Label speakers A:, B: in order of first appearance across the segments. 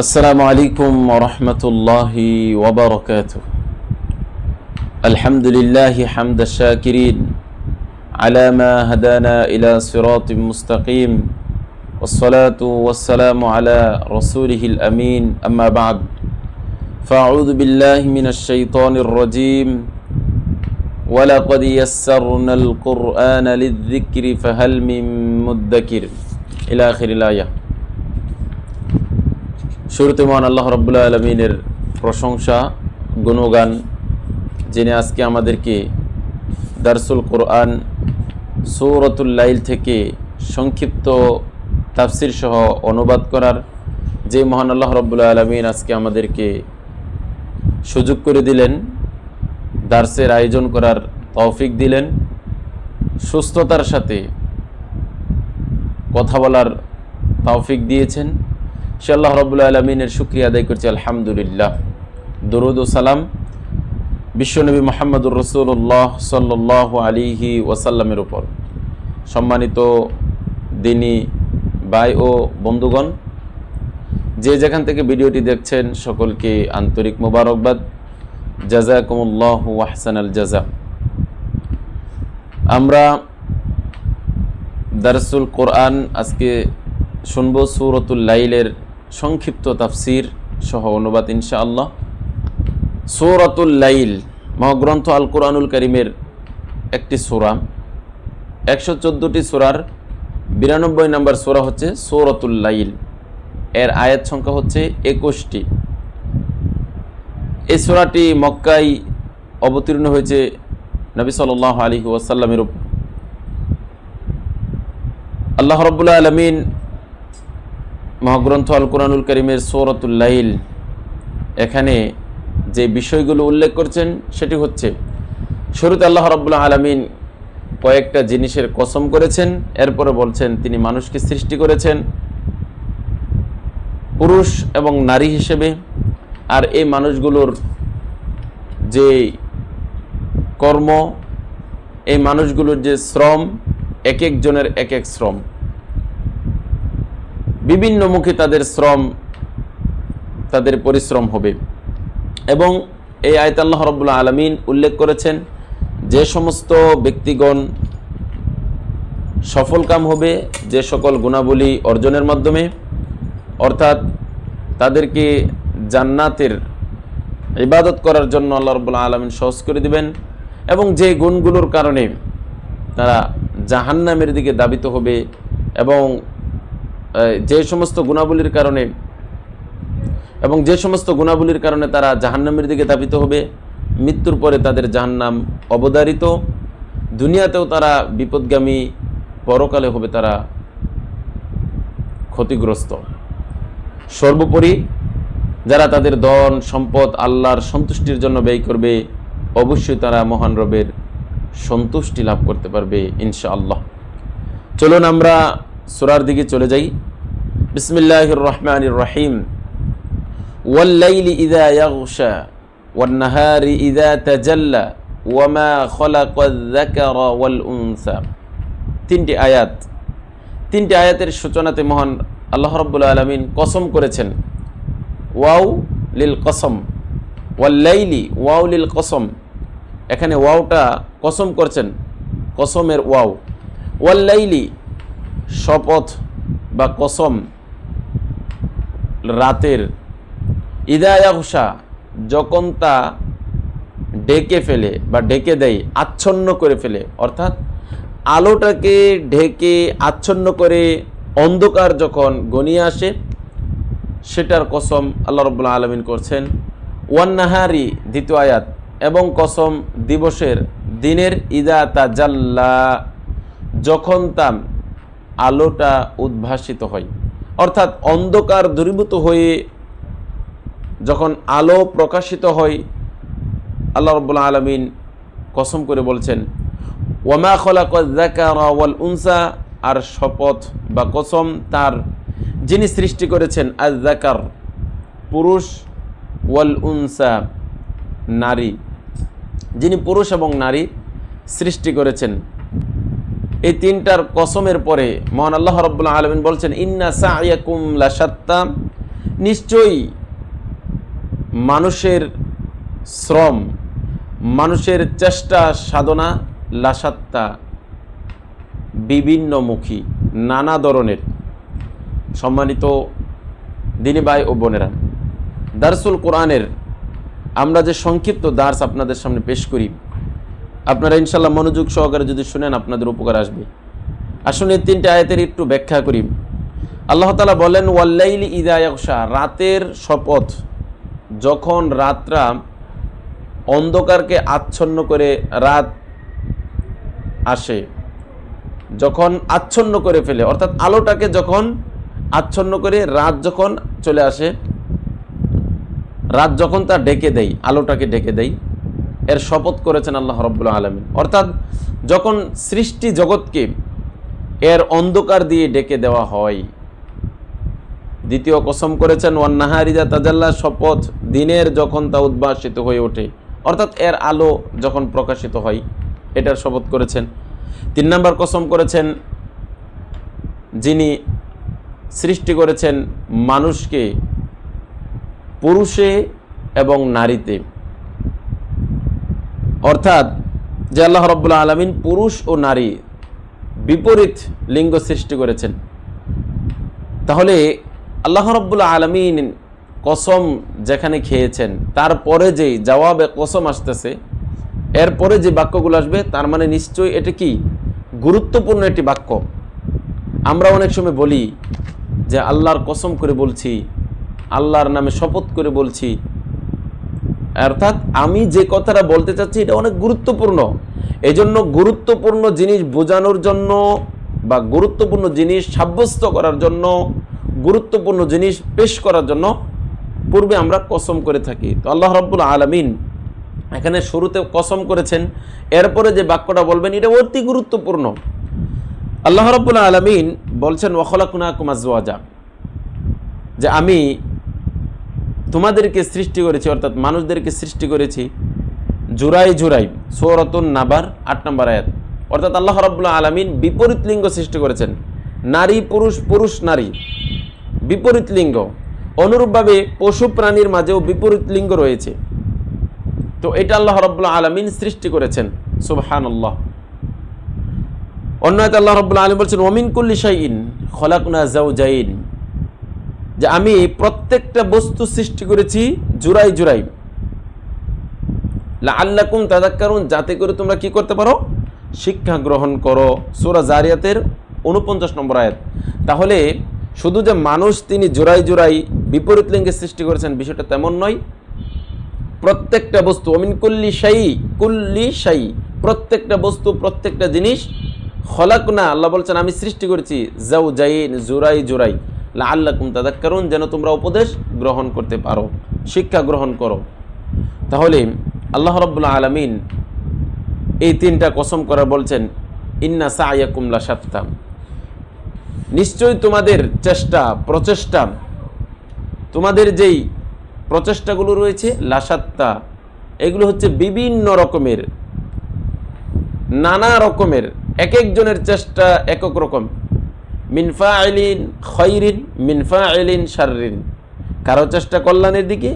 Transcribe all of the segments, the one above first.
A: السلام عليكم ورحمة الله وبركاته. الحمد لله حمد الشاكرين على ما هدانا إلى صراط مستقيم، والصلاة والسلام على رسوله الأمين. أما بعد، فأعوذ بالله من الشيطان الرجيم. ولقد يسرنا القرآن للذكر فهل من مدكر إلى آخر الآية। শুরুতে মহান আল্লাহ রাব্বুল আলামিনের প্রশংসা গুণগান, যিনি আজকে আমাদেরকে দারসুল কোরআন সূরাতুল লাইল থেকে সংক্ষিপ্ত তাফসির সহ অনুবাদ করার যে মহান আল্লাহ রাব্বুল আলামিন আজকে আমাদেরকে সুযোগ করে দিলেন, দার্সের আয়োজন করার তৌফিক দিলেন, সুস্থতার সাথে কথা বলার তৌফিক দিয়েছেন, সে আল্লাহ রাব্বুল আলামিনের শুকরিয়া আদায় করছি আলহামদুলিল্লাহ। দরুদ ও সালাম বিশ্বনবী মুহাম্মদুর রাসূলুল্লাহ সাল্লাল্লাহু আলাইহি ওয়াসাল্লামের উপর। সম্মানিত দিনী ভাই ও বন্ধুগণ, যে যেখান থেকে ভিডিওটি দেখছেন সকলকে আন্তরিক মোবারকবাদ। জাযাকুমুল্লাহু আহসানাল জাযা। আমরা দারসুল কোরআন আজকে শুনবো সূরাতুল লাইলের সংক্ষিপ্ত তাফসির সহ অনুবাদ ইনশাআল্লাহ। সূরাতুল লাইল মহাগ্রন্থ আল কোরআনুল কারীমের একটি সূরা। 114টি সূরার 92 নম্বর সূরা হচ্ছে সূরাতুল লাইল। এর আয়াত সংখ্যা হচ্ছে 21টি। এই সূরাটি মক্কায় অবতীর্ণ হয়েছে নবী সাল্লাল্লাহু আলাইহি ওয়াসাল্লামের উপর। আল্লাহ রাব্বুল আলামিন মহাগ্রন্থ আল কোরআনুল কারীমের সূরাতুল লাইল এখানে যে বিষয়গুলো উল্লেখ করছেন সেটি হচ্ছে, শুরুতে আল্লাহ রাব্বুল আলামিন কয়েকটা জিনিসের কসম করেছেন, এরপরে বলছেন তিনি মানুষকে সৃষ্টি করেছেন পুরুষ এবং নারী হিসেবে, আর এই মানুষগুলোর যে কর্ম, এই মানুষগুলোর যে শ্রম, এক একজনের এক এক শ্রম, বিভিন্ন মুখে তাদের শ্রম, তাদের পরিশ্রম হবে। এবং এই আয়াতে আল্লাহ রাব্বুল আলামিন উল্লেখ করেছেন যে সমস্ত ব্যক্তিগণ সফলকাম হবে যে সকল গুণাবলী অর্জনের মাধ্যমে, অর্থাৎ তাদেরকে জান্নাতের ইবাদত করার জন্য আল্লাহ রাব্বুল আলামিন সহজ করে দিবেন, এবং যে গুণগুলোর কারণে তারা জাহান্নামের দিকে ধাবিত হবে, এবং যে সমস্ত গুণাবলীর কারণে তারা জাহান্নামের দিকে ধাবিত হবে, মৃত্যুর পরে তাদের জাহান্নাম অবধারিত, দুনিয়াতেও তারা বিপদগামী, পরকালে হবে তারা ক্ষতিগ্রস্ত। সর্বোপরি যারা তাদের ধন সম্পদ আল্লাহর সন্তুষ্টির জন্য ব্যয় করবে, অবশ্যই তারা মহান রবের সন্তুষ্টি লাভ করতে পারবে ইনশাআল্লাহ। চলুন আমরা সূরার দিকে চলে যাই। বিসমিল্লাহির রহমানির রহিম। ওয়াল লাইলি ইযা ইয়াগশা ওয়ান নাহারি ইযা তাজাল্লা ওয়া মা খালাকায যাকারা ওয়াল উনসা। তিনটি আয়াতের সূচনাতে মহান আল্লাহ রাব্বুল আলামিন কসম করেছেন। ওয়াও লিল কসম, ওয়াল লাইলি ওয়াও লিল কসম। এখানে ওয়াওটা কসম করছেন, কসমের ওয়াও। ওয়াল লাইলি শপথ বা কসম রাতের, ইযা ইয়াগশা যখন তা ঢেকে ফেলে বা ঢেকে দেয়, আচ্ছন্ন করে ফেলে, অর্থাৎ আলোটাকে ঢেকে আচ্ছন্ন করে অন্ধকার যখন ঘনিয়ে আসে, সেটার কসম আল্লাহ রাব্বুল আলামিন করছেন। ওয়ান নাহারি দ্বিতীয় আয়াত, এবং কসম দিবসের, দিনের, ইযা তাজাল্লা যখন তা আলোটা উদ্ভাসিত হয়, অর্থাৎ অন্ধকার দূরীভূত হয়ে যখন আলো প্রকাশিত হয়, আল্লাহ রাব্বুল আলামিন কসম করে বলছেন ওয়ামা খালাকায যাকারা ওয়াল উনসা, আর শপথ বা কসম তার যিনি সৃষ্টি করেছেন, আয যাকার পুরুষ, ওয়াল উনসা নারী, যিনি পুরুষ এবং নারী সৃষ্টি করেছেন। এই তিনটার কসমের পরে মহান আল্লাহ রাব্বুল আলামিন বলছেন ইন্না সা'য়াকুম লাশাত্তা, নিশ্চয়ই মানুষের শ্রম, মানুষের চেষ্টা সাধনা লাসাত্তা বিভিন্নমুখী, নানা ধরনের। সম্মানিত দিনী ভাই ও বোনেরা, দারসুল কোরআনের আমরা যে সংক্ষিপ্ত দার্স আপনাদের সামনে পেশ করি, আপনারা ইনশাল্লাহ মনোযোগ সহকারে যদি শুনেন আপনাদের উপকার আসবে। আসুন এই 3টে আয়াতের একটু ব্যাখ্যা করি। আল্লাহ তাআলা বলেন, ওয়াল্লাইলি ইযা ইয়াগশা, রাতের শপথ, যখন রাতরা অন্ধকারকে আচ্ছন্ন করে রাত আসে, যখন আচ্ছন্ন করে ফেলে, অর্থাৎ আলোটাকে যখন আচ্ছন্ন করে রাত যখন চলে আসে, রাত যখন তা ডেকে দেয়, আলোটাকে ডেকে দেয়, এর শপথ করেছেন আল্লাহ রাব্বুল আলামিন। অর্থাৎ যখন সৃষ্টি জগৎকে এর অন্ধকার দিয়ে ডেকে দেওয়া হয়। দ্বিতীয় কসম করেছেন ওয়ান্নাহারি ইযা তাজাল্লা, শপথ দিনের যখন তা উদ্ভাসিত হয়ে ওঠে, অর্থাৎ এর আলো যখন প্রকাশিত হয়, এটার শপথ করেছেন। 3 নম্বর কসম করেছেন যিনি সৃষ্টি করেছেন মানুষকে পুরুষে এবং নারীতে, অর্থাৎ যে আল্লাহ রাব্বুল আলামিন পুরুষ ও নারী বিপরীত লিঙ্গ সৃষ্টি করেছেন। তাহলে আল্লাহ রাব্বুল আলামিন কসম যেখানে খেয়েছেন, তারপরে যে জবাবে কসম আসতেছে, এরপরে যে বাক্যগুলো আসবে, তার মানে নিশ্চয়ই এটা কি গুরুত্বপূর্ণ একটি বাক্য। আমরা অনেক সময় বলি যে আল্লাহর কসম করে বলছি, আল্লাহর নামে শপথ করে বলছি, অর্থাৎ আমি যে কথাটা বলতে চাচ্ছি এটা অনেক গুরুত্বপূর্ণ। এই জন্য গুরুত্বপূর্ণ জিনিস বোঝানোর জন্য বা গুরুত্বপূর্ণ জিনিস সাব্যস্ত করার জন্য, গুরুত্বপূর্ণ জিনিস পেশ করার জন্য পূর্বে আমরা কসম করে থাকি। তো আল্লাহ রাব্বুল আলামিন এখানে শুরুতে কসম করেছেন, এরপরে যে বাক্যটা বলবেন এটা অতি গুরুত্বপূর্ণ। আল্লাহ রাব্বুল আলামিন বলছেন ওয়া খালাকনাকুম আজওয়াজা, যে আমি তোমাদেরকে সৃষ্টি করেছি, অর্থাৎ মানুষদেরকে সৃষ্টি করেছি জুরাই জুরাই, সূরাতুন নাবার 8 নম্বর আয়াত। অর্থাৎ আল্লাহ রাব্বুল আলামিন বিপরীত লিঙ্গ সৃষ্টি করেছেন, নারী পুরুষ, পুরুষ নারী, বিপরীত লিঙ্গ। অনুরূপভাবে পশু প্রাণীর মাঝেও বিপরীত লিঙ্গ রয়েছে। তো এটা আল্লাহ রাব্বুল আলামিন সৃষ্টি করেছেন, সুবহানাল্লাহ। অন্য আয়াতে আল্লাহ রাব্বুল আলামিন বলছেন ওয়া মিন কুল্লি শাইইন খলাকনা যাওজাইন, যে আমি প্রত্যেকটা বস্তু সৃষ্টি করেছি জুরাই জুরাই, লাআল্লাকুম তাযাক্কারুন, যাতে করে তোমরা কি করতে পারো, শিক্ষা গ্রহণ করো। সূরা জারিয়াতের 49 নম্বর আয়াত। তাহলে শুধু যে মানুষ তিনি জোড়াই জোড়াই বিপরীত লিঙ্গে সৃষ্টি করেছেন বিষয়টা তেমন নয়। প্রত্যেকটা বস্তু অমিন কুল্লি শাই, প্রত্যেকটা বস্তু, প্রত্যেকটা জিনিস খলাকনা, আল্লাহ বলছেন আমি সৃষ্টি করেছি যাওজাইন, জোড়াই জোড়াই, লাআল্লাকুম তাযাক্কারুন, যেন তোমরা উপদেশ গ্রহণ করতে পারো, শিক্ষা গ্রহণ করো। তাহলে আল্লাহ রাব্বুল আলামিন এই 3টা কসম করে বলছেন ইন্না সা'য়াকুম লাশাত্তা, নিশ্চয়ই তোমাদের চেষ্টা প্রচেষ্টা, তোমাদের যেই প্রচেষ্টাগুলো রয়েছে লাশাত্তা, এগুলো হচ্ছে বিভিন্ন রকমের, নানা রকমের, এক একজনের চেষ্টা এক এক রকম। মিন ফাইলিন খায়রিন মিন ফাইলিন শাররিন, কারো চেষ্টা কল্যাণের দিকে,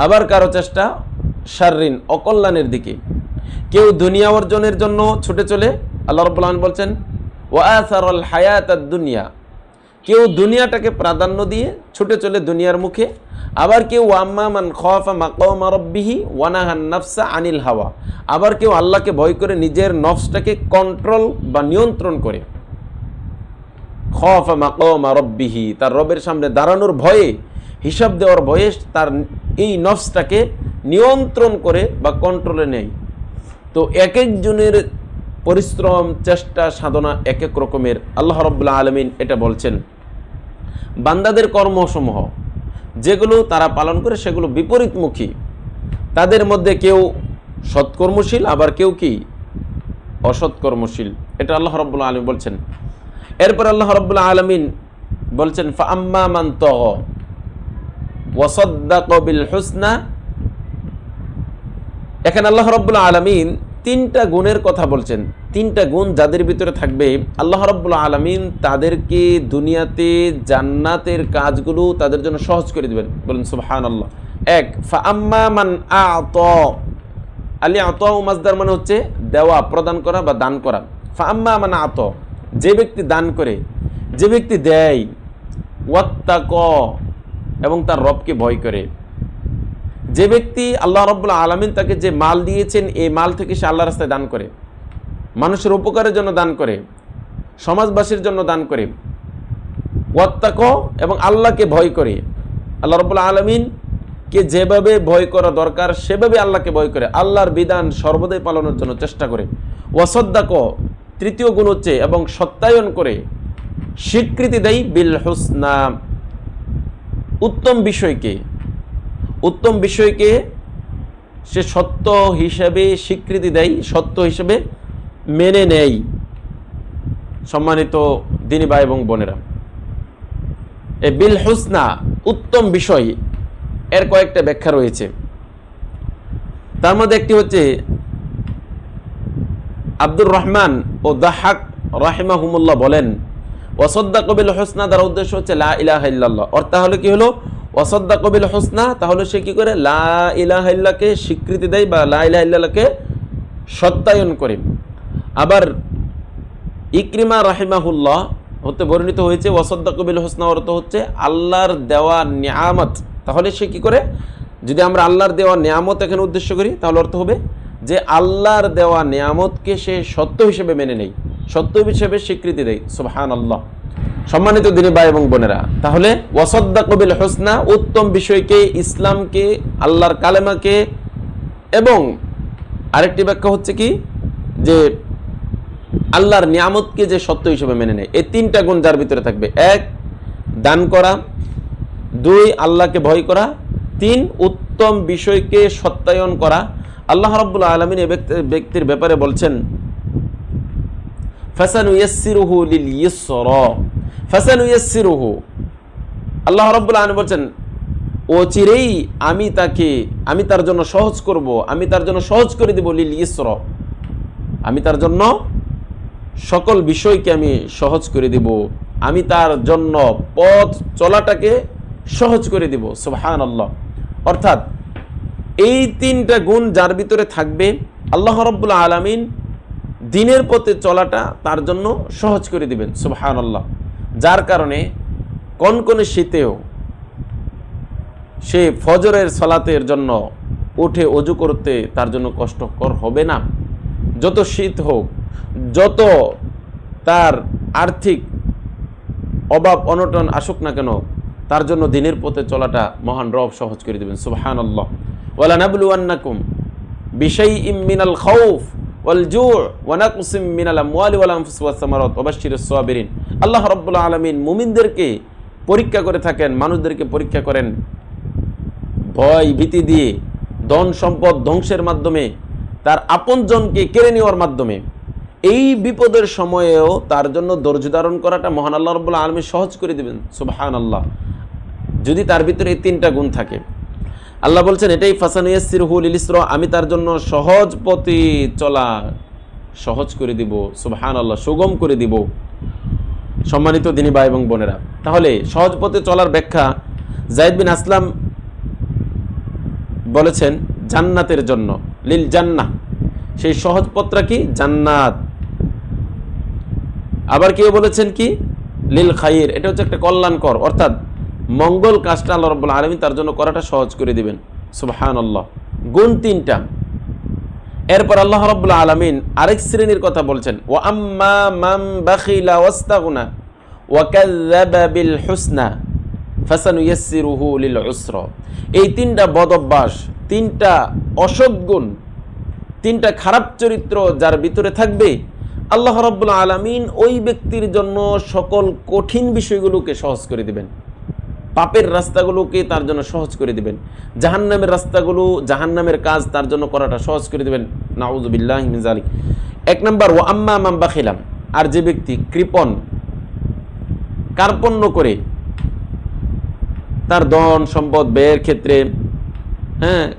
A: আবার কারো চেষ্টা শাররিন অকল্যাণের দিকে। কেউ দুনিয়া অর্জনের জন্য ছুটে চলে, আল্লাহ রাব্বুল আলামিন বলছেন ওয়া আসারাল হায়াতাদ দুনিয়া, কেউ দুনিয়াটাকে প্রাধান্য দিয়ে ছুটে চলে দুনিয়ার মুখে। আবার কেউ ওয়াম্মা মান খাফা মাকামা রাব্বিহি ওয়া নাহান নাফসা আনিল হাওয়া, আবার কেউ আল্লাহকে ভয় করে নিজের নফসটাকে কন্ট্রোল বা নিয়ন্ত্রণ করে। খাফা মাকামা রাব্বিহি, তার রবের সামনে দাঁড়ানোর ভয়ে, হিসাব দেওয়ার ভয়ে তার এই নফসটাকে নিয়ন্ত্রণ করে বা কন্ট্রোলে নেয়। তো এক একজনের পরিশ্রম, চেষ্টা, সাধনা এক এক রকমের। আল্লাহ রাব্বুল আলামিন এটা বলছেন বান্দাদের কর্মসমূহ যেগুলো তারা পালন করে সেগুলো বিপরীতমুখী। তাদের মধ্যে কেউ সৎকর্মশীল, আবার কেউ কি অসৎকর্মশীল, এটা আল্লাহ রাব্বুল আলামিন বলছেন। এরপর আল্লাহ রাব্বুল আলামিন বলছেন ফাআম্মা মান তাগা ওয়া সাদ্দাকা বিল হুসনা। এখানে আল্লাহ রাব্বুল আলামিন তিনটা গুণের কথা বলছেন, তিনটা গুণ যাদের ভিতরে থাকবে আল্লাহ রাব্বুল আলামিন তাদেরকে দুনিয়াতে জান্নাতের কাজগুলো তাদের জন্য সহজ করে দিবেন। বলেন সুবহানাল্লাহ। এক, ফাআম্মা মান আ'তা, আলি আ'তা মাসদার মানে হচ্ছে দেওয়া, প্রদান করা বা দান করা। ফাআম্মা মান আ'তা, যে ব্যক্তি দান করে, যে ব্যক্তি দেয়, ওয়াত্তাকা, এবং তার রবকে ভয় করে। যে ব্যক্তি আল্লাহ রাব্বুল আলামিন তাকে যে মাল দিয়েছেন এই মাল থেকে সে আল্লাহর রাস্তায় দান করে, মানুষের উপকারের জন্য দান করে, সমাজবাসীর জন্য দান করে, ওয়াত্তাকা, এবং আল্লাহকে ভয় করে। আল্লাহ রাব্বুল আলামিনকে যেভাবে ভয় করা দরকার সেভাবে আল্লাহকে ভয় করে, আল্লাহর বিধান সর্বদাই পালনের জন্য চেষ্টা করে। ওয়াসাদ্দাকা, তৃতীয় গুণ হচ্ছে এবং সত্যায়ন করে, স্বীকৃতি দেয় বিল হুসনা, উত্তম বিষয়কে, উত্তম বিষয়কে সে সত্য হিসেবে স্বীকৃতি দেয়, সত্য হিসেবে মেনে নেয়। সম্মানিত দিনী ভাই এবং বোনেরা, এ বিল হুসনা, উত্তম বিষয়, এর কয়েকটা ব্যাখ্যা রয়েছে। তার মধ্যে একটি হচ্ছে আব্দুর রহমান ও দাহাক রাহিমাহুমুল্লাহ বলেন, ওয়াসাদ্দাকা বিল হুসনা তার উদ্দেশ্য হচ্ছে লা ইলাহা ইল্লাল্লাহ। অর্থ তাহলে কি হলো? ওয়াসাদ্দাকা বিল হুসনা, তাহলে সে কি করে? লা ইলাহা ইল্লাহকে স্বীকৃতি দেয় বা লা ইলাহা ইল্লাল্লাহকে সত্যায়ন করে। আবার ইকরিমা রাহিমাহুল্লাহ হতে বর্ণিত হয়েছে ওয়াসাদ্দাকা বিল হুসনা অর্থ হচ্ছে আল্লাহর দেওয়া নিয়ামত। তাহলে সে কি করে? যদি আমরা আল্লাহর দেওয়া নিয়ামত এখানে উদ্দেশ্য করি তাহলে অর্থ হবে যে আল্লাহর দেওয়া নিয়ামতকে সে সত্য হিসেবে মেনে নেয়, সত্য হিসেবে স্বীকৃতি দেয়। সুবহানাল্লাহ। সম্মানিত দিনী ভাই এবং বোনেরা, তাহলে ওয়াসাদ্দাকা বিল হুসনা, উত্তম বিষয়কে, ইসলামকে, আল্লাহর কালেমাকে, এবং আরেকটি ব্যাখ্যা হচ্ছে কি যে আল্লাহর নিয়ামতকে যে সত্য হিসেবে মেনে নেয়। এই তিনটা গুণ যার ভিতরে থাকবে, এক, দান করা, দুই, আল্লাহকে ভয় করা, তিন, উত্তম বিষয়কে সত্যায়ন করা। আল্লাহ রাব্বুল আলামিন এই ব্যক্তির ব্যাপারে বলছেন ফাসানুয়াসসিরুহু লিল ইসরা, ফাসানুয়াসসিরুহু, আল্লাহ রাব্বুল আলামিন বলছেন অচিরেই আমি তার জন্য সহজ করব, আমি তার জন্য সহজ করে দেব, লিল ইসরা, আমি তার জন্য সকল বিষয়কে আমি সহজ করে দিব, আমি তার জন্য পথ চলাটাকে সহজ করে দিব। সুবহানাল্লাহ। অর্থাৎ এই তিনটা গুণ যার ভিতরে থাকবে আল্লাহ রাব্বুল আলামিন দিনের পথে চলাটা তার জন্য সহজ করে দিবেন। সুবহানাল্লাহ। যার কারণে কনকনে শীতেও সে ফজরের সালাতের জন্য উঠে অজু করতে তার জন্য কষ্টকর হবে না। যত শীত হোক, যত তার আর্থিক অভাব অনটন আসুক না কেন, তার জন্য দিনের পথে চলাটা মহান রব সহজ করে দিবেন। সুবহানাল্লাহ। ওয়ালা নাবলুয়ান্নাকুম বিশাইইম মিনাল খাউফ ওয়াল জু' ওয়া নাকসিম মিনাল আমওয়ালি ওয়াল আনফুসি ওয়াস সামারাত ওয়া বাশশিরিস সাবিরিন। আল্লাহ রাব্বুল আলামিন মুমিনদেরকে পরীক্ষা করে থাকেন, মানুষদেরকে পরীক্ষা করেন ভয় ভীতি দিয়ে, ধন সম্পদ ধ্বংসের মাধ্যমে, তার আপনজনকে কেড়ে নেওয়ার মাধ্যমে। এই বিপদের সময়েও তার জন্য ধৈর্য ধারণ করাটা মহান আল্লাহ রাব্বুল আলামিন সহজ করে দিবেন। সুবহানাল্লাহ। যদি তার ভিতরে এই তিনটা গুণ থাকে, আল্লাহ বলছেন এটাই ফাসানুয়াসসিরুহু লিল ইসরা, আমি তার জন্য সহজ পথে চলা সহজ করে দিব। সুবহানাল্লাহ, সুগম করে দিব। সম্মানিত দিনী ভাই এবং বোনেরা, তাহলে সহজ পথে চলার ব্যাখ্যা যায়েদ বিন আসলাম বলেছেন জান্নাতের জন্য, লিল জান্নাহ, সেই সহজ পথটা কি? জান্নাত। আবার কেউ বলেছেন কি? লিল খাইর, এটা হচ্ছে একটা কল্যাণকর, অর্থাৎ মঙ্গল কাজটা আল্লাহ রাব্বুল আলামিন তার জন্য করাটা সহজ করে দিবেন। সুবহানাল্লাহ। গুণ তিনটা। এরপর আল্লাহ রাব্বুল আলামিন আরেক শ্রেণীর কথা বলছেন, ওয়া আম্মা মান বাখিলা ওয়াস্তাগনা ওয়া কাযযাবা বিল হুসনা ফাসানুয়াসসিরুহু লিল উসরা। এই তিনটা বদ অভ্যাস, তিনটা অসৎ গুণ, তিনটা খারাপ চরিত্র যার ভিতরে থাকবে আল্লাহ রাব্বুল আলামিন ওই ব্যক্তির জন্য সকল কঠিন বিষয়গুলোকে সহজ করে দিবেন, পাপের রাস্তাগুলোকে তার জন্য সহজ করে দিবেন, জাহান্নামের রাস্তাগুলো, জাহান্নামের কাজ তার জন্য করাটা সহজ করে দিবেন। নাউযু বিল্লাহি মিন যালিক। এক নম্বর, ওয়া আম্মা মান বাখিলা, আর যে ব্যক্তি কৃপণ, কার্পণ্য করে তার ধন সম্পদ ব্যয়ের ক্ষেত্রে,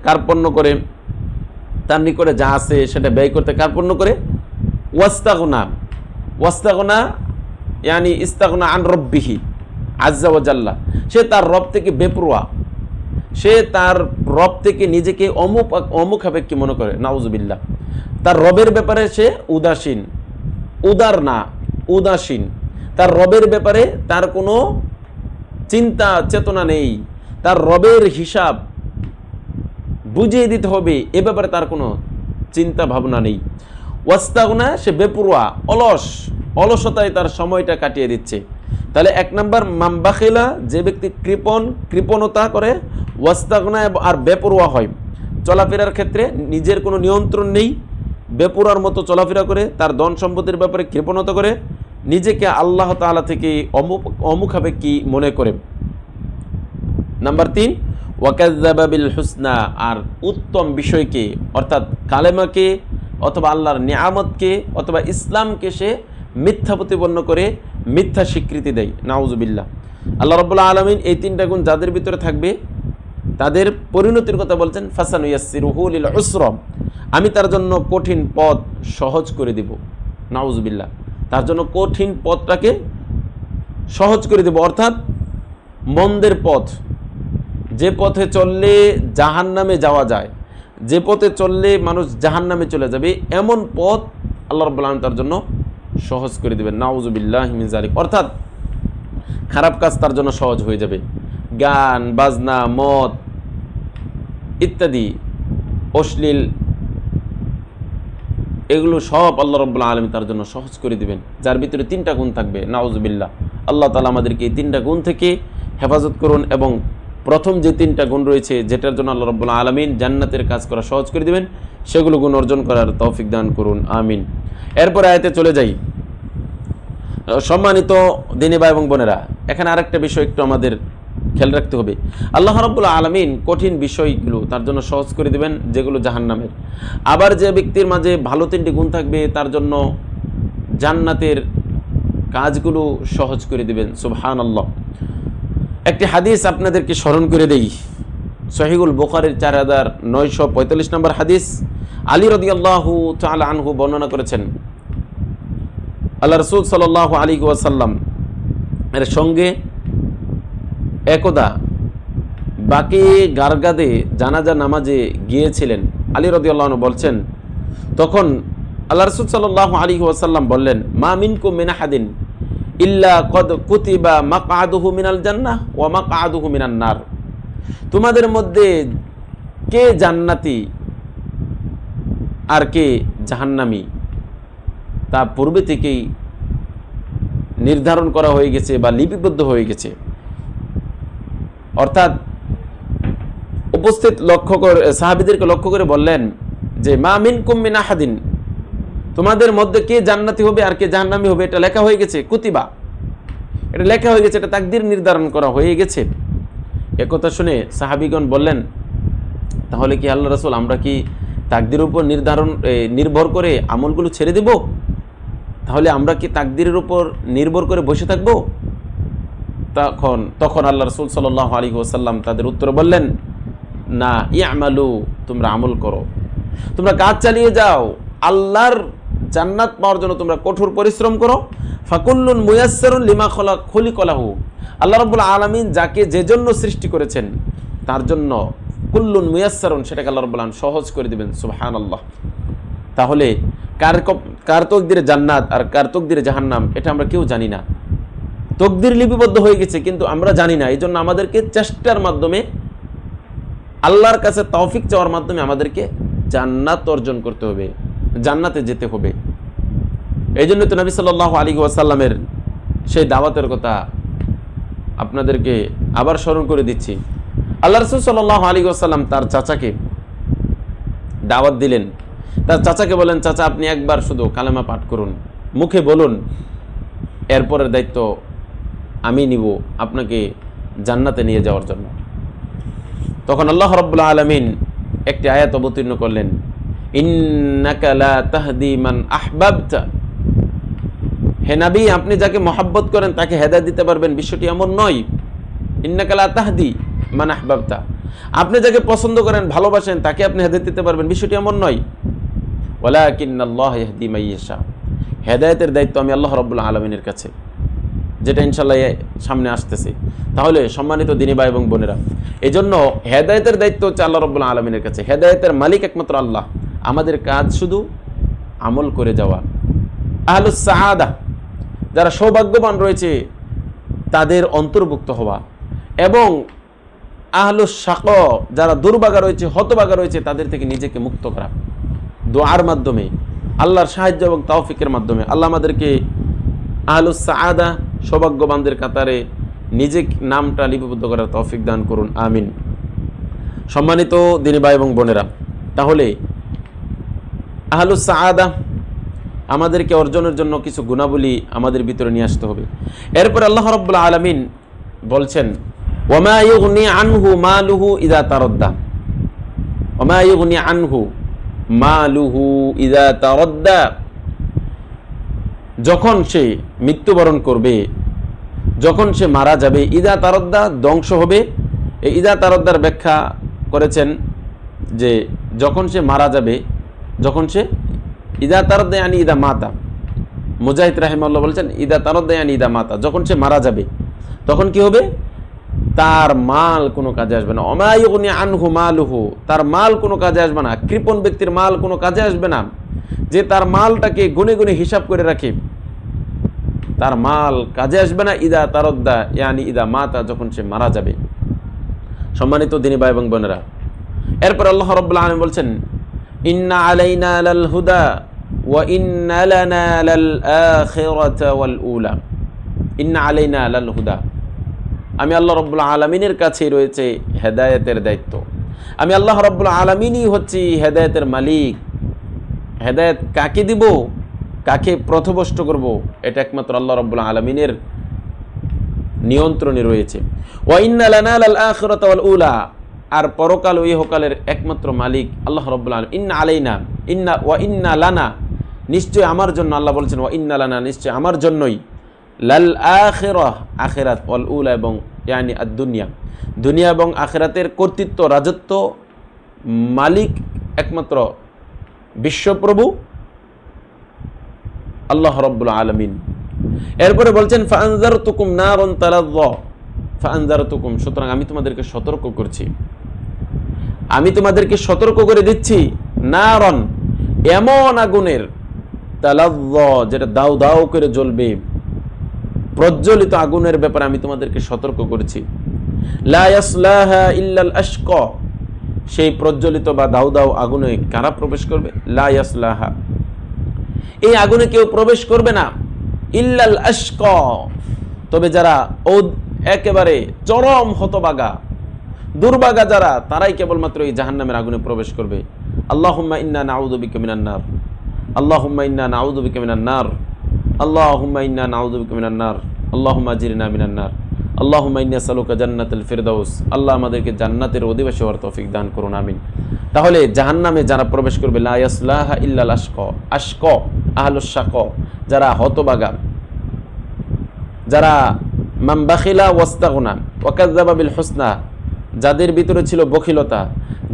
A: কার্পণ্য করে, তার নিকটে যা আছে সেটা ব্যয় করতে কার্পণ্য করে। ওয়াস্তাগনা, ওয়াস্তাগনা ইয়ানি ইস্তাগনা আন রব্বিহি আজ্জা ওয়া জাল্লা, সে তার রব থেকে বেপরোয়া, সে তার রব থেকে নিজেকে অমুখাপেক্ষী মনে করে, নাউজুবিল্লাহ। তার রবের ব্যাপারে সে উদাসীন, উদার না, উদাসীন। তার রবের ব্যাপারে তার কোনো চিন্তা চেতনা নেই, তার রবের হিসাব বুঝিয়ে দিতে হবে এ ব্যাপারে তার কোনো চিন্তা ভাবনা নেই। ওয়াস্তাগনা, সে বেপরোয়া, অলস, অলসতায় তার সময়টা কাটিয়ে দিচ্ছে। তাহলে 1 নম্বর মামবাখিলা, যে ব্যক্তি কৃপণতা করে, ওয়াস্তাগনা আর বেপরোয়া হয়, চলাফেরার ক্ষেত্রে নিজের কোনো নিয়ন্ত্রণ নেই, বেপরোয়ার মতো চলাফেরা করে, তার ধন সম্পদের ব্যাপারে কৃপণতা করে, নিজেকে আল্লাহ তাআলা থেকে অমুখাপেক্ষী মনে করে। নাম্বার 3, ওয়াকাযযাবা বিল হুসনা, আর উত্তম বিষয়কে অর্থাৎ কালেমাকে অথবা আল্লাহর নিয়ামতকে অথবা ইসলামকে সে মিথ্যা প্রতিপন্ন করে, মিথ্যা স্বীকৃতি দেয়, নাউজুবিল্লাহ। আল্লাহ রাব্বুল আলামিন এই 3টা গুণ যাদের ভিতরে থাকবে তাদের পরিণতির কথা বলছেন, ফাসানুয়াসসিরুহু লিল উসরা, আমি তার জন্য কঠিন পথ সহজ করে দেব, নাউজুবিল্লাহ। তার জন্য কঠিন পথটাকে সহজ করে দেব, অর্থাৎ মন্দের পথ, যে পথে চললে জাহান্নামে যাওয়া যায়, যে পথে চললে মানুষ জাহান্নামে চলে যাবে, এমন পথ আল্লাহ রাব্বুল আলামিন তার জন্য সহজ করে দেবেন, নাউজুবিল্লাহি মিন যালিক। অর্থাৎ খারাপ কাজ তার জন্য সহজ হয়ে যাবে, গান বাজনা, মদ ইত্যাদি, অশ্লীল, এগুলো সব আল্লাহ রাব্বুল আলামিন তার জন্য সহজ করে দিবেন, যার ভিতরে 3টা গুণ থাকবে, নাউজুবিল্লাহ। আল্লাহ তাআলা আমাদেরকে এই 3টা গুণ থেকে হেফাজত করুন, এবং প্রথম যে 3টা গুণ রয়েছে যেটার জন্য আল্লাহ রাব্বুল আলামিন জান্নাতের কাজ করা সহজ করে দিবেন, সেগুলো গুণ অর্জন করার তৌফিক দান করুন, আমিন। এরপরে আয়াতে চলে যাই। সম্মানিত দিনী ভাই এবং বোনেরা, এখানে আরেকটা বিষয় একটু আমাদের খেয়াল রাখতে হবে। আল্লাহ রাব্বুল আলামিন কঠিন বিষয়গুলো তার জন্য সহজ করে দিবেন, যেগুলো জাহান্নামের। আবার যে ব্যক্তির মাঝে ভালো 3টি গুণ থাকবে তার জন্য জান্নাতের কাজগুলো সহজ করে দিবেন, সুবহানাল্লাহ। একটি হাদিস আপনাদেরকে স্মরণ করে দেই, সহিহুল বুখারীর 4945 নম্বর হাদিস। আলী রাদিয়াল্লাহু তাআলা আনহু বর্ণনা করেছেন, আল্লাহ রাসূল সাল্লাল্লাহু আলাইহি ওয়াসাল্লাম এর সঙ্গে একদা বাকি গারগাদে জানাজা নামাজে গিয়েছিলেন। আলী রাদিয়াল্লাহু আনহু বলছেন, তখন আল্লাহ রাসূল সাল্লাল্লাহু আলাইহি ওয়াসাল্লাম বললেন, মা মিনকুম মিন আহাদিন ইল্লা কদ কুতিবা মাকআদুহু মিনাল জান্নাহ ওয়া মাকআদুহু মিনান নার, তোমাদের মধ্যে কে জান্নাতি আর কে জাহান্নামী তা পূর্বে থেকেই নির্ধারণ করা হয়ে গেছে বা লিপিবদ্ধ হয়ে গেছে। অর্থাৎ উপস্থিত সাহাবীদেরকে লক্ষ্য করে বললেন যে, মা মিনকুম মিন আহাদিন, তোমাদের মধ্যে কে জান্নাতি হবে আর কে জাহান্নামী হবে এটা লেখা হয়ে গেছে, কুতিবা, এটা লেখা হয়ে গেছে, এটা তাকদীর নির্ধারণ করা হয়ে গেছে। একথা শুনে সাহাবীগণ বললেন, তাহলে কি আল্লাহ রাসূল আমরা কি তাকদীরের উপর নির্ভর করে আমলগুলো ছেড়ে দেব? তাহলে আমরা কি তাকদীরের উপর নির্ভর করে বসে থাকব? তখন আল্লাহ রাসূল সাল্লাল্লাহু আলাইহি ওয়াসাল্লাম তাদের উত্তরে বললেন, না, ইয়ামালু, তোমরা আমল করো, তোমরা কাজ চালিয়ে যাও, আল্লাহর জান্নাত পাওয়ার জন্য তোমরা কঠোর পরিশ্রম করো। ফাকুল্লুন মুয়াসসারুন লিমা খুলিকা লাহু, আল্লাহ রাব্বুল আলামিন যাকে যে জন্য সৃষ্টি করেছেন তার জন্য কুল্লুন মুয়াসসারুন, সেটাকে আল্লাহ রাব্বুল আলামিন সহজ করে দিবেন, সুবহানাল্লাহ। তাহলে কার তকদিরে জান্নাত আর কার তকদিরে জাহান্নাম এটা আমরা কেউ জানি না। তকদির লিপিবদ্ধ হয়ে গেছে কিন্তু আমরা জানি না। এই জন্য আমাদেরকে চেষ্টার মাধ্যমে, আল্লাহর কাছে তৌফিক চাওয়ার মাধ্যমে আমাদেরকে জান্নাত অর্জন করতে হবে, জান্নাতে যেতে হবে। এই জন্য তো নবী সাল্লাল্লাহু আলাইহি ওয়াসাল্লামের সেই দাওয়াতের কথা আপনাদেরকে আবার স্মরণ করে দিচ্ছি। আল্লাহ রাসূল সাল্লাল্লাহু আলাইহি ওয়াসাল্লাম তার চাচাকে দাওয়াত দিলেন। তার চাচাকে বলেন, চাচা আপনি একবার শুধু কালেমা পাঠ করুন, মুখে বলুন, এরপরের দায়িত্ব আমি নিব আপনাকে জান্নাতে নিয়ে যাওয়ার জন্য। তখন আল্লাহ রাব্বুল আলামিন একটি আয়াত অবতীর্ণ করলেন, ইন্নাকা লা তাহদি মান আহবাবতা, হে নবী আপনি যাকে মহব্বত করেন তাকে হেদায়েত দিতে পারবেন, বিষয়টি এমন নয়। ইন্নাকা লা তাহদি, মান আহবাবতা, আপনি যাকে পছন্দ করেন, ভালোবাসেন, তাকে আপনি হেদায়েত দিতে পারবেন, বিষয়টি এমন নয়। ওয়ালাকিন্নাল্লাহ ইয়াহদি মান ইয়াশা, হেদায়েতের দায়িত্ব আমি আল্লাহ রাব্বুল আলামিনের কাছে, যেটা ইনশাআল্লাহ সামনে আসতেছে। তাহলে সম্মানিত দিনী ভাই এবং বোনেরা, এই জন্য হেদায়েতের দায়িত্ব হচ্ছে আল্লাহ রাব্বুল আলামিনের কাছে। হেদায়েতের মালিক একমাত্র আল্লাহ, আমাদের কাজ শুধু আমল করে যাওয়া। আহলুস সাআদা, যারা সৌভাগ্যবান রয়েছে তাদের অন্তর্ভুক্ত হওয়া, এবং আহলুস শাকা, যারা দুর্ভাগা রয়েছে, হতভাগা রয়েছে, তাদের থেকে নিজেকে মুক্ত করা দোয়ার মাধ্যমে, আল্লাহর সাহায্য এবং তৌফিকের মাধ্যমে। আল্লাহ আমাদেরকে আহলুস সাআদা, সৌভাগ্যবানদের কাতারে নিজে নামটা লিপিবদ্ধ করার তৌফিক দান করুন, আমিন। সম্মানিত দিনী ভাই এবং বোনেরা, তাহলে আহলুস সাআদা আমাদেরকে অর্জনের জন্য কিছু গুণাবলী আমাদের ভিতরে নিয়ে আসতে হবে। এরপর আল্লাহ রাব্বুল আলামিন বলছেন, ওয়ামা ইউগনি আনহু মালুহু ইযা তারাদ্দা, ওয়ামা ইউগনি আনহু মালুহু ইযা তারাদ্দা, যখন সে মৃত্যুবরণ করবে, যখন সে মারা যাবে, ইযা তারাদ্দা ধ্বংস হবে। এই ইযা তারাদ্দার ব্যাখ্যা করেছেন যে যখন সে মারা যাবে, যখন সে ইদা তারাদ্দা ইয়ানি ইদা মাতা, মুজাহিদ রাহিমাহুল্লাহ বলছেন ইদা তারাদ্দা ইয়ানি ইদা মাতা, যখন সে মারা যাবে তখন কি হবে, তার মাল কোনো কাজে আসবে না। ওমা ইউগনি আনহু মালুহু, তার মাল কোনো কাজে আসবে না। কৃপণ ব্যক্তির মাল কোনো কাজে আসবে না, যে তার মালটাকে গুনে গুনে হিসাব করে রাখে, তার মাল কাজে আসবে না। ইদা তারাদ্দা ইয়ানি ইদা মাতা, যখন সে মারা যাবে। সম্মানিত দিনী ভাই এবং বোনেরা, এরপর আল্লাহ রাব্বুল আলামিন বলছেন, ইন্না আলাইনা লাল হুদা ওয়া ইন্না লানা লাল আখিরাতা ওয়াল উলা, ইন্না আলাইনা লাল হুদা, আমি আল্লাহ রাব্বুল আলামিনের কাছেই রয়েছে হেদায়েতের দায়িত্ব। আমি আল্লাহ রাব্বুল আলামিনই হচ্ছি হেদায়েতের মালিক। হেদায়েত কাকে দিব, কাকে পথভ্রষ্ট করব, এটা একমাত্র আল্লাহ রাব্বুল আলামিনের নিয়ন্ত্রণে রয়েছে। ওয়া ইন্না লানা লাল আখিরাতা ওয়াল উলা, আর পরকাল ও ইহকালের একমাত্র মালিক আল্লাহ রাব্বুল আলামিন। ইন্না আলাইনা, ইন্না ওয়া ইন্না লানা, নিশ্চয় আমার জন্য, আল্লাহ বলছেন ওয়া ইন্না লানা, নিশ্চয় আমার জন্যই, লাল আখিরাহ, আখিরাত, ওয়াল উলা, এবং ইয়ানি আদ-দুনিয়া, দুনিয়া এবং আখিরাতের কর্তৃত্ব, রাজত্ব, মালিক একমাত্র বিশ্বপ্রভু আল্লাহ রাব্বুল আলামিন। এরপরে বলছেন ফাআনজারতুকুম নারান তালাযযা, ফাআনজারতুকুম, সুতরাং আমি তোমাদেরকে সতর্ক করছি, আমি তোমাদেরকে সতর্ক করে দিচ্ছি, নারান, এমন আগুনের, তালাযযা, যেটা দাউ দাউ করে জ্বলবে, প্রজ্বলিত আগুনের ব্যাপারে আমি তোমাদেরকে সতর্ক করেছি। লা ইয়াসলাহা ইল্লাল আশকা, সেই প্রজ্বলিত বা দাউ দাউ আগুনে কারা প্রবেশ করবে? লা ইয়াসলাহা, এই আগুনে কেউ প্রবেশ করবে না, ইল্লাল আশকা, তবে যারা একেবারে চরম হতভাগা, দুর্ভাগা যারা, তারাই কেবলমাত্র এই জাহান্নামের আগুনে প্রবেশ করবে। আল্লাহুম্মা ইন্না নাউযু বিকা মিনান নার, আল্লাহুম্মা ইন্না নাউযু বিকা মিনান নার, আল্লাহুম্মা ইন্না নাউযু বিকা মিনান নার, আল্লাহুম্মা আজিরনা মিনান নার, আল্লাহুম্মা ইন্নী আসআলুকা জান্নাতুল ফিরদাউস, আল্লাহ আমাদেরকে জান্নাতের অধিবাসী হওয়ার তৌফিক দান করুন, আমিন। তাহলে জাহান্নামে যারা প্রবেশ করবে, লা ইয়াসলাহা ইল্লাল আশকা, আশকা আহলুস শাকা, যারা হতভাগা, যারা মান বাখিলা ওয়াস্তাগনা ওয়া কাযাবা বিল হুসনা, যাদের ভিতরে ছিল বখিলতা,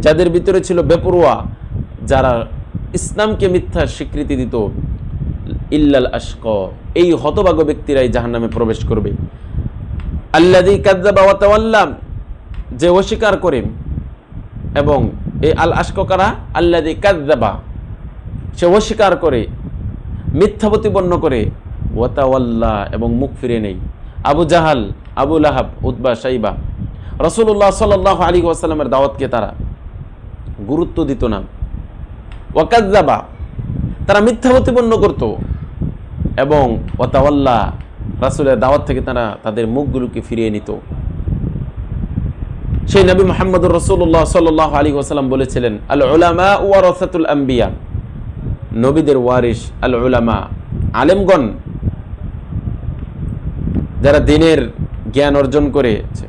A: যাদের ভিতরে ছিল বেপরোয়া, যারা ইসলামকে মিথ্যা স্বীকৃতি দিত, ইল্লাল আশকা, এই হতভাগ্য ব্যক্তিরাই জাহান্নামে প্রবেশ করবে। আল্লাযী কাযাবা ওয়া তাওয়াল্লা, যে অস্বীকার করে, এবং এই আল আশকা কারা? আল্লাযী কাযাবা, সে অস্বীকার করে, মিথ্যা প্রতিপন্ন করে, ওয়া তাওয়াল্লা, এবং মুখ ফিরে নেই। আবু জাহাল, আবু লাহাব, উতবা, শাইবা, রাসূলুল্লাহ সাল্লাল্লাহু আলাইহি ওয়াসাল্লামের দাওয়াতকে তারা গুরুত্ব দিত না। ওয়া কাযাবা, তারা মিথ্যা প্রতিপন্ন করত, এবং ওয়া তাওয়াল্লা, রাসূলের দাওয়াত থেকে তারা তাদের মুখগুলোকে ফিরিয়ে নিত। সেই নবী মুহাম্মদুর রাসূলুল্লাহ সাল্লাল্লাহু আলাইহি ওয়াসাল্লাম বলেছিলেন, আল উলামা ওয়ারাসাতুল আম্বিয়া, নবীদের ওয়ারিস আল উলামা, আলেমগণ, যারা দ্বীনের জ্ঞান অর্জন করেছে,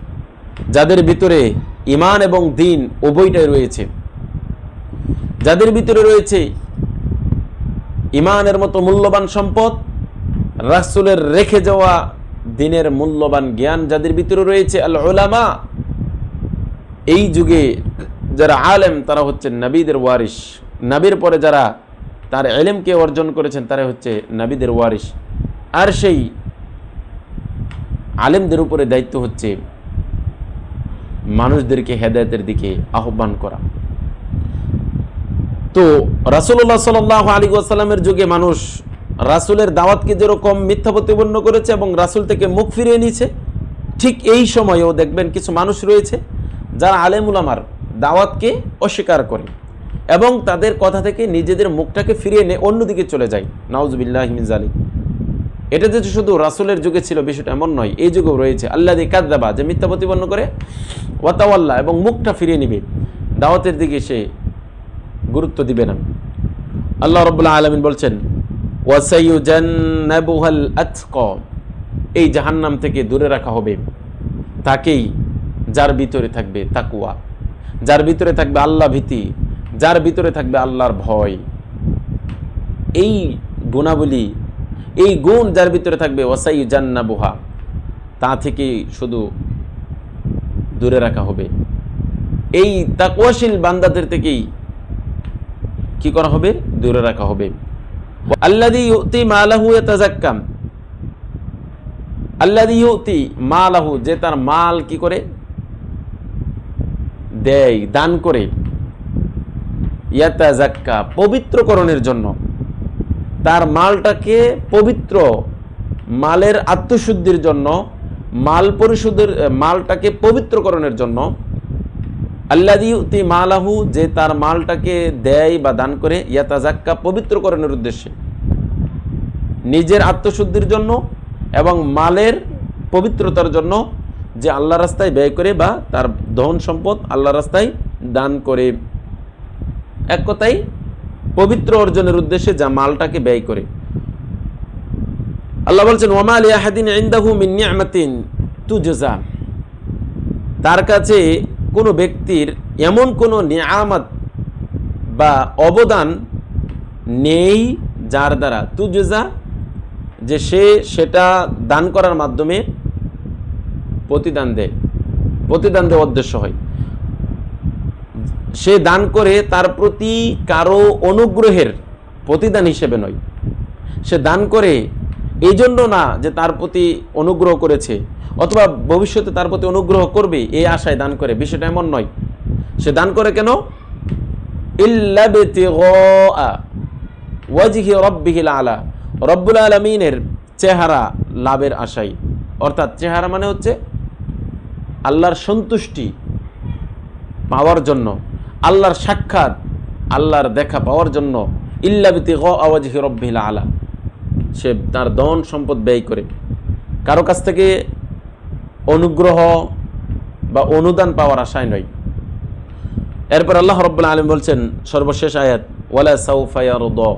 A: যাদের ভিতরে ঈমান এবং দ্বীন উভয়টাই রয়েছে, যাদের ভিতরে রয়েছে ঈমানের মতো মূল্যবান সম্পদ, রাসূলের রেখে যাওয়া দ্বীনের মূল্যবান জ্ঞান যাদের ভিতরে রয়েছে, আল উলামা, এই যুগে যারা আলেম তারা হচ্ছে নবীদের ওয়ারিস, নবীর পরে যারা তার ইলমকে অর্জন করেছেন তারা হচ্ছে নবীদের ওয়ারিস। আর সেই আলেমদের উপরে দায়িত্ব হচ্ছে মানুষদেরকে হেদায়েতের দিকে আহ্বান করা। তো রাসূলুল্লাহ সাল্লাল্লাহু আলাইহি ওয়াসাল্লামের যুগে মানুষ রাসূলের দাওয়াতকে যেরকম মিথ্যা প্রতিপন্ন করেছে এবং রাসূল থেকে মুখ ফিরিয়ে নিয়েছে, ঠিক এই সময়েও দেখবেন কিছু মানুষ রয়েছে যারা আলেম উলামার দাওয়াতকে অস্বীকার করে এবং তাদের কথা থেকে নিজেদের মুখটাকে ফিরিয়ে নিয়ে অন্যদিকে চলে যায়। নাউজুবিল্লাহি মিন যালিক। এটা যে শুধু রাসূলের যুগে ছিল বিষয়টা এমন নয়, এই যুগেও রয়েছে আল্লাযী কাযযাবা, যে মিথ্যা প্রতিপন্ন করে, ওয়া তাওয়াল্লা, এবং মুখটা ফিরিয়ে নিবে, দাওয়াতের দিকে সে গুরুত্ব দিবে না। আল্লাহ রাব্বুল আলামিন বলছেন ওয়া সাইয়ুজান্নাবুহাল আতকা, এই জাহান্নাম থেকে দূরে রাখা হবে তাকেই যার ভিতরে থাকবে তাকওয়া, যার ভিতরে থাকবে আল্লাহ ভীতি, যার ভিতরে থাকবে আল্লাহর ভয়। এই গুণাবলী, এই গুণ যার ভিতরে থাকবে, ওয়াসাইয়ুজান্নাবুহা, তা থেকে শুধু দূরে রাখা হবে। এই তাকওয়াশীল বান্দাদের থেকেই কি করা হবে? দূরে রাখা হবে। আল্লাযী ইউতি মালাহু ইয়াতাযাক্কা, আল্লাযী ইউতি মালাহু, যে তার মাল কি করে দেয়, দান করে, ইয়াতাযাক্কা, পবিত্রকরণের জন্য, তার মালটাকে পবিত্র, মালের আত্মশুদ্ধির জন্য, মাল পরিশুদ্ধের, মালটাকে পবিত্রকরণের জন্য। আল্লাযী ইউতি মালাহু, যে তার মালটাকে দেয় বা দান করে, ইয়াতাযাক্কা, পবিত্রকরণের উদ্দেশ্যে, নিজের আত্মশুদ্ধির জন্য এবং মালের পবিত্রতার জন্য, যে আল্লাহ রাস্তায় ব্যয় করে বা তার ধন সম্পদ আল্লাহ রাস্তায় দান করে, এক কথায় পবিত্র অর্জনের উদ্দেশ্যে যা মালটাকে ব্যয় করে। আল্লাহ বলছেন ওয়ামা লিআহাদিন ইনদাহু মিন নি'মাতিন তুজজা, তার কাছে কোনো ব্যক্তির এমন কোনো নিয়ামত বা অবদান নেই যার দ্বারা তুজজা, যে সে সেটা দান করার মাধ্যমে প্রতিদান দেয়, প্রতিদান দেওয়ার উদ্দেশ্য হয়। সে দান করে তার প্রতি কারো অনুগ্রহের প্রতিদান হিসেবে নয়, সে দান করে এই জন্য না যে তার প্রতি অনুগ্রহ করেছে অথবা ভবিষ্যতে তার প্রতি অনুগ্রহ করবে এই আশায় দান করে, বিষয়টা এমন নয়। সে দান করে কেন? ইল্লা বিতিগা ওয়াজহি রাব্বিহিল আলা, রব্বুল আলামিনের চেহারা লাভের আশায়। অর্থাৎ চেহারা মানে হচ্ছে আল্লাহর সন্তুষ্টি পাওয়ার জন্য, আল্লাহর সাক্ষাৎ, আল্লাহর দেখা পাওয়ার জন্য। ইল্লা বিতিগা ওয়াজহি রাব্বিহিল আলা, সে তার ধন সম্পদ ব্যয় করে কারো কাছ থেকে অনুগ্রহ বা অনুদান পাওয়ার আশায় নয়। এরপর আল্লাহ রাব্বুল আলামিন বলছেন সর্বশেষ আয়াত, ওয়ালা সাউফা ইয়ারদা,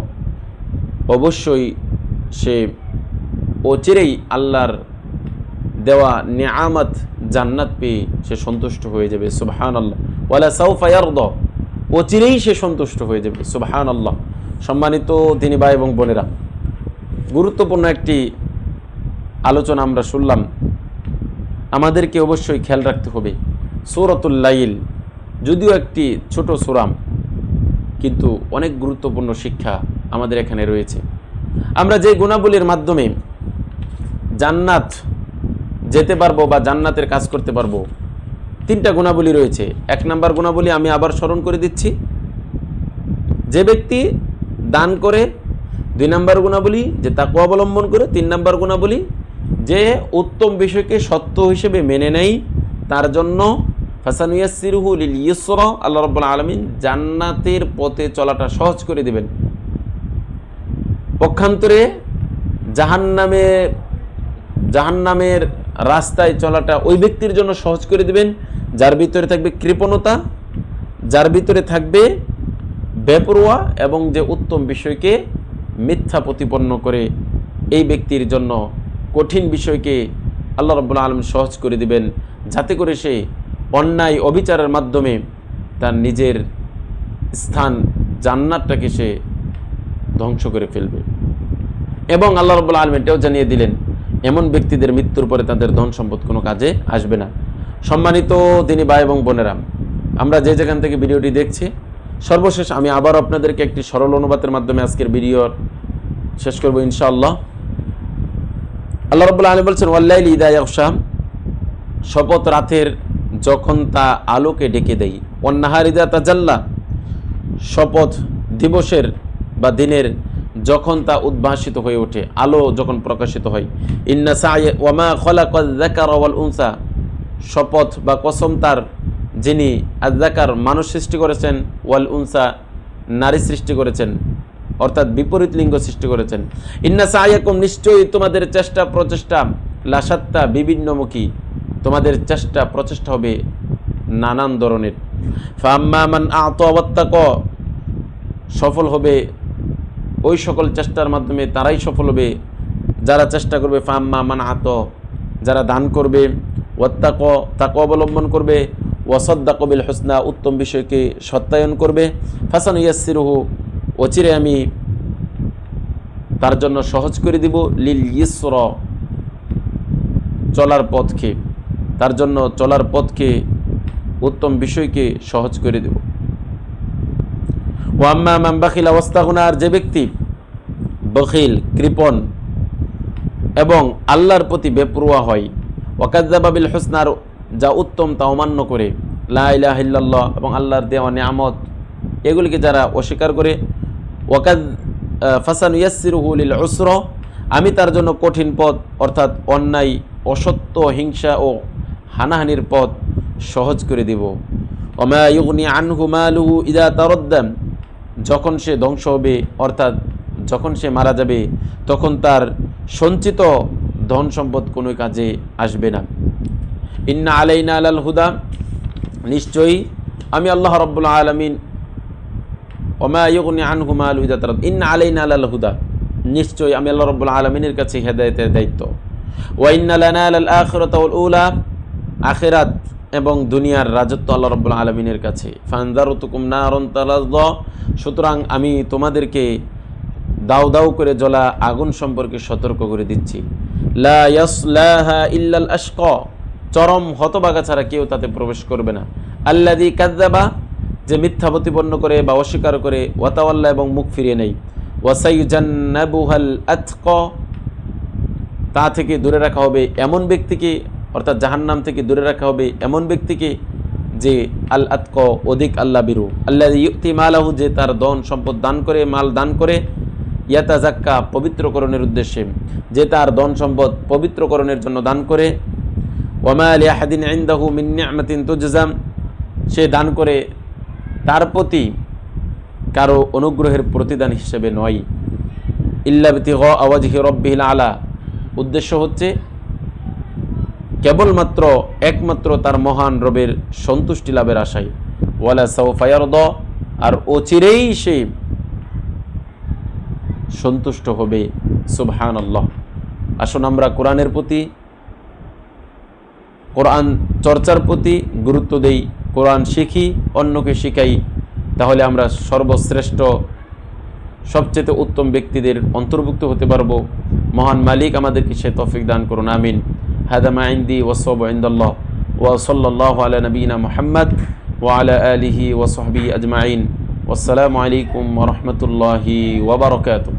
A: অবশ্যই সে অচিরেই আল্লাহর দেওয়া নিয়ামত জান্নাত পেয়ে সে সন্তুষ্ট হয়ে যাবে। সুবহানাল্লাহ, ওয়ালা সাউফা ইয়ারদা, অচিরেই সে সন্তুষ্ট হয়ে যাবে। সুবহানাল্লাহ। সম্মানিত দিনী ভাই এবং বোনেরা, গুরুত্বপূর্ণ একটি আলোচনা আমরা শুনলাম। আমাদেরকে অবশ্যই খেয়াল রাখতে হবে, সূরাতুল লাইল যদিও একটি ছোট সূরা, কিন্তু অনেক গুরুত্বপূর্ণ শিক্ষা আমাদের এখানে রয়েছে। আমরা যে গুণাবলীর মাধ্যমে জান্নাত যেতে পারবো বা জান্নাতের কাজ করতে পারবো, তিনটা গুণাবলী রয়েছে। এক নাম্বার গুণাবলী আমি আবার স্মরণ করে দিচ্ছি, যে ব্যক্তি দান করে। দুই নাম্বার গুণাবলী যে তাকওয়া অবলম্বন করে। তিন নাম্বার গুণাবলী যে উত্তম বিষয়কে সত্য হিসেবে মেনে নেয়, তার জন্য ফাসানুয়াসসিরুহু লিল ইউসরা, আল্লাহ রাব্বুল আলামিন জান্নাতের পথে চলাটা সহজ করে দিবেন। পক্ষান্তরে জাহান্নামের রাস্তায় চলাটা ওই ব্যক্তির জন্য সহজ করে দিবেন যার ভিতরে থাকবে কৃপণতা, যার ভিতরে থাকবে বেপরোয়া এবং যে উত্তম বিষয়কে মিথ্যা প্রতিপন্ন করে। এই ব্যক্তির জন্য কঠিন বিষয়কে আল্লাহ রাব্বুল আলামিন সহজ করে দিবেন, যাতে করে সে অন্যায় অবিচারের মাধ্যমে তার নিজের স্থান জান্নাতটাকে সে ধ্বংস করে ফেলবে। এবং আল্লাহ রাব্বুল আলামিন এটাও জানিয়ে দিলেন, এমন ব্যক্তিদের মৃত্যুর পরে তাদের ধন সম্পদ কোনো কাজে আসবে না। সম্মানিত দিনী ভাই এবং বোনেরা, আমরা যে যেখান থেকে ভিডিওটি দেখছি, সর্বশেষ আমি আবার আপনাদেরকে একটি সরল অনুবাদের মাধ্যমে আজকের ভিডিও শেষ করব ইনশাআল্লাহ। আল্লাহ রাব্বুল আলামিন বলছেন, ওয়াল্লাইলি ইযা ইয়াগশা, শপথ রাতের যখন তা আলোকে ডেকে দেয়, ওয়ান নাহারি ইযা তাজাল্লা, শপথ দিবসের বা দিনের যখন তা উদ্ভাসিত হয়ে ওঠে, আলো যখন প্রকাশিত হয়। ইন্না সা'য়া ওয়া মা খালাকায যাকারা ওয়াল উনসা, শপথ বা কসম তার যিনি আয-যাকার মানুষ সৃষ্টি করেছেন, ওয়াল উনসা নারী সৃষ্টি করেছেন, অর্থাৎ বিপরীত লিঙ্গ সৃষ্টি করেছেন। ইন্না সা'য়াকুম, নিশ্চয়ই তোমাদের চেষ্টা প্রচেষ্টা, লাশাত্তা বিভিন্নমুখী, তোমাদের চেষ্টা প্রচেষ্টা হবে নানান ধরনের। ফাআম্মা মান আ'তা ওয়াত্তাকা, সফল হবে ওই সকল চেষ্টার মাধ্যমে তারাই সফল হবে যারা চেষ্টা করবে। ফাআম্মা মান আ'তা, যারা দান করবে, ওয়াত্তাকা তাকওয়া অবলম্বন করবে, ওয়াসাদ্দাকা বিল হুসনা, উত্তম বিষয়কে সত্যায়ন করবে, ফাসানুয়াসসিরুহু, অচিরে আমি তার জন্য সহজ করে দিব, লিল ইসরা, চলার পথকে, তার জন্য চলার পথকে উত্তম বিষয়কে সহজ করে দেব। ওয়াম্মা মান বাখিলা ওয়াস্তাগনা, আর যে ব্যক্তি বখিল, কৃপণ এবং আল্লাহর প্রতি বেপরোয়া হয়, ওয়াকাযযাবা বিল হুসনা, যা উত্তম তা অমান্য করে, লা ইলাহা ইল্লাল্লাহ এবং আল্লাহর দেওয়া নিয়ামত এগুলিকে যারা অস্বীকার করে, ফাসানুয়াসসিরুহু লিল উসরা, আমি তার জন্য কঠিন পথ অর্থাৎ অন্যায়, অসত্য, হিংসা ও হানাহানির পথ সহজ করে দিব। ওমা ইউগনি আনহু মালুহু ইযা তারাদ্দা, যখন সে ধ্বংস হবে অর্থাৎ যখন সে মারা যাবে তখন তার সঞ্চিত ধন সম্পদ কোনো কাজে আসবে না। ইন্না আলাইনা আলাল হুদা, নিশ্চয়ই আমি আল্লাহ রাব্বুল আলামিন, ওমা ইউগনি আনহু মালুহু ইযা তারাদ্দা, ইন্না আলাইনা আলাল হুদা, নিশ্চয়ই আমি আল্লাহ রাব্বুল আলামিনের কাছে হেদায়েতের দায়িত্ব। ওয়া ইন্না লানা আলাল আখিরাতি ওয়াল উলা, আখিরাত এবং দুনিয়ার রাজত্ব আল্লাহ রাব্বুল আলামিনের কাছে। ফানজারতুকুম নারুন তালাযা, সুতরাং আমি তোমাদেরকে দাউ দাউ করে জ্বলা আগুন সম্পর্কে সতর্ক করে দিচ্ছি। লা ইয়াসলাহা ইল্লাল আশকা, চরম হতভাগা ছাড়া কেউ তাতে প্রবেশ করবে না। আল্লাযী কাযযাবা, যে মিথ্যা প্রতিপন্ন করে বা অস্বীকার করে, ওয়া তাওয়াল্লা এবং মুখ ফিরিয়ে নেয়, ওয়া সাইয়ুজান্নাবুহাল আতকা, তা থেকে দূরে রাখা হবে এমন ব্যক্তিকে, অর্থাৎ জাহান্নাম থেকে দূরে রাখা হবে এমন ব্যক্তিকে যে আল আতকা, অধিক আল্লাহ বিরু, আল্লাযী ইউতি মালাহু, যে তার ধন সম্পদ দান করে, মাল দান করে, ইয়াতাযাক্কা, পবিত্রকরণের উদ্দেশ্যে, যে তার ধন সম্পদ পবিত্রকরণের জন্য দান করে। ওয়ামা লিআহাদিন ইনদাহু মিন নি'মাতিন তুজজাম, সে দান করে তার প্রতি কারো অনুগ্রহের প্রতিদান হিসেবে নয়। ইল্লা বিতিগা ওয়াজহি রাব্বিহিল আলা, উদ্দেশ্য হচ্ছে কেবলমাত্র একমাত্র তার মহান রবের সন্তুষ্টি লাভের আশায়। ওয়ালা সাওফা ইয়ারদা, আর অচিরেই সে সন্তুষ্ট হবে। সুবহানাল্লাহ। আসুন আমরা কোরআনের প্রতি, কোরআন চর্চার প্রতি গুরুত্ব দেই, কোরআন শিখি, অন্যকে শিখাই, তাহলে আমরা সর্বশ্রেষ্ঠ সবচেয়ে উত্তম ব্যক্তিদের অন্তর্ভুক্ত হতে পারবো। মহান মালিক আমাদেরকে সে তৌফিক দান করুন, আমিন। হাদা মা ইনদি ওয়া সাওয়াবু ইনদাল্লাহ, ওয়া সাল্লাল্লাহু আলা নবিয়িনা মুহাম্মদ ওয়া আলা আলিহি ওয়া সাহবিহি আজমাইন। ওয়াসসালামু আলাইকুম ওয়া রাহমাতুল্লাহি ওয়া বারাকাতুহু।